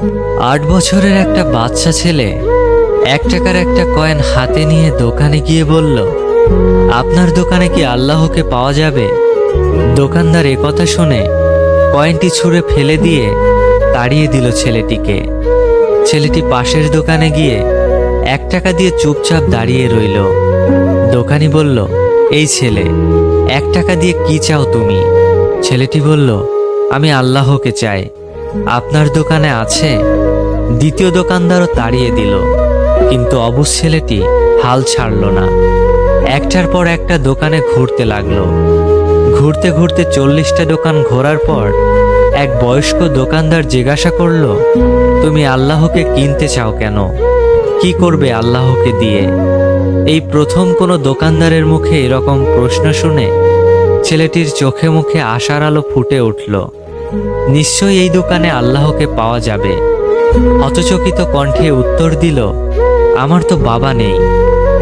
8 বছরের একটা বাচ্চা ছেলে 1 টাকার একটা কয়েন হাতে নিয়ে দোকানে গিয়ে বলল, আপনার দোকানে কি আল্লাহকে পাওয়া যাবে? দোকানদার একথা শুনে কয়েনটি ছুঁড়ে ফেলে দিয়ে তাড়িয়ে দিল ছেলেটিকে। ছেলেটি পাশের দোকানে গিয়ে 1 টাকা দিয়ে চুপচাপ দাঁড়িয়ে রইল। দোকানি বলল, এই ছেলে, 1 টাকা দিয়ে কি চাও তুমি? ছেলেটি বলল, আমি আল্লাহকে চাই, আপনার দোকানে আছে? দ্বিতীয় দোকানদারও তাড়িয়ে দিল, কিন্তু অবুঝ ছেলেটি হাল ছাড়ল না। একটার পর একটা দোকানে ঘুরতে লাগলো। ঘুরতে ঘুরতে 40টা দোকান ঘোরার পর এক বয়স্ক দোকানদার জিজ্ঞাসা করল, তুমি আল্লাহকে কিনতে চাও কেন? কি করবে আল্লাহকে দিয়ে? এই প্রথম কোনো দোকানদারের মুখে এরকম প্রশ্ন শুনে ছেলেটির চোখে মুখে আশার আলো ফুটে উঠল। নিশ্চয়ই এই দোকানে আল্লাহকে পাওয়া যাবে। হতচকিত কণ্ঠে উত্তর দিল, আমার তো বাবা নেই,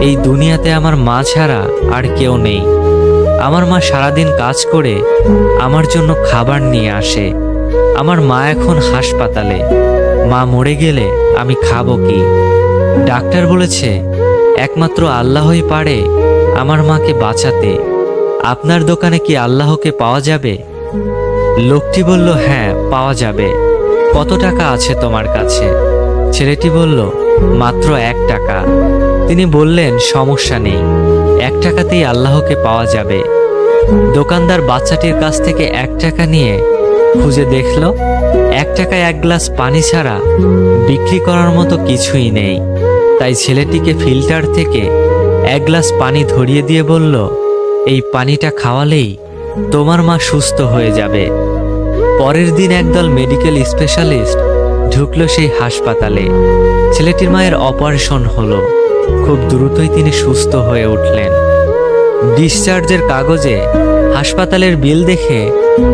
এই দুনিয়াতে আমার মা ছাড়া আর কেউ নেই। আমার মা সারাদিন কাজ করে আমার জন্য খাবার নিয়ে আসে। আমার মা এখন হাসপাতালে, মা মরে গেলে আমি খাবো কি? ডাক্তার বলেছে একমাত্র আল্লাহই পারে আমার মাকে বাঁচাতে। আপনার দোকানে কি আল্লাহকে পাওয়া যাবে? লোকটি বলল, হ্যাঁ, পাওয়া যাবে। কত টাকা আছে তোমার কাছে? ছেলেটি বলল, মাত্র 1 টাকা। তিনি বললেন, সমস্যা নেই, 1 টাকাতেই আল্লাহকে পাওয়া যাবে। দোকানদার বাচ্চাটির কাছ থেকে 1 টাকা নিয়ে খুঁজে দেখল 1 টাকায় 1 গ্লাস পানি ছাড়া বিক্রি করার মতো কিছুই নেই। তাই ছেলেটিকে ফিল্টার থেকে 1 গ্লাস পানি ধরিয়ে দিয়ে বলল, এই পানিটা খাওয়ালেই তোমার মা সুস্থ হয়ে যাবে। পরের দিন একদল মেডিকেল স্পেশালিস্ট ঢুকলো সেই হাসপাতালে। ছেলেটির মায়ের অপারেশন হলো। খুব দ্রুতই তিনি সুস্থ হয়ে উঠলেন। ডিসচার্জের কাগজে হাসপাতালের বিল দেখে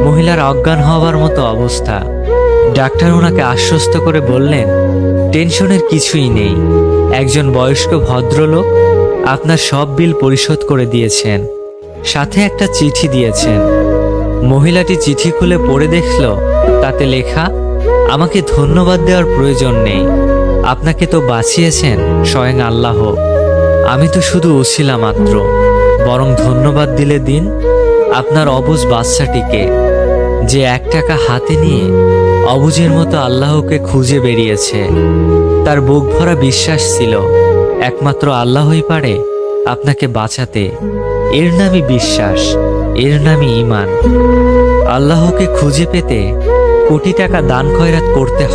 মহিলার অজ্ঞান হওয়ার মতো অবস্থা। ডাক্তার ওনাকে আশ্বস্ত করে বললেন, টেনশনের কিছুই নেই, একজন বয়স্ক ভদ্রলোক আপনার সব বিল পরিশোধ করে দিয়েছেন, সাথে একটা চিঠি দিয়েছেন। মহিলাটি চিঠি খুলে পড়ে দেখল, তাতে লেখা, আমাকে ধন্যবাদ দেওয়ার প্রয়োজন নেই, আপনাকে তো বাঁচিয়েছেন স্বয়ং আল্লাহ, আমি তো শুধু ওসিলা মাত্র। বরং ধন্যবাদ দিলে দিন আপনার অবুঝ বাচ্চাটিকে, যে 1 টাকা হাতে নিয়ে অবুঝের মতো আল্লাহকে খুঁজে বেরিয়েছে। তার বুক ভরা বিশ্বাস ছিল একমাত্র আল্লাহই পারে আপনাকে বাঁচাতে। এর নামই বিশ্বাস, এর নামই ঈমান। আল্লাহকে খুঁজে পেতে কোটি টাকা দান খয়রাত করতে হয়।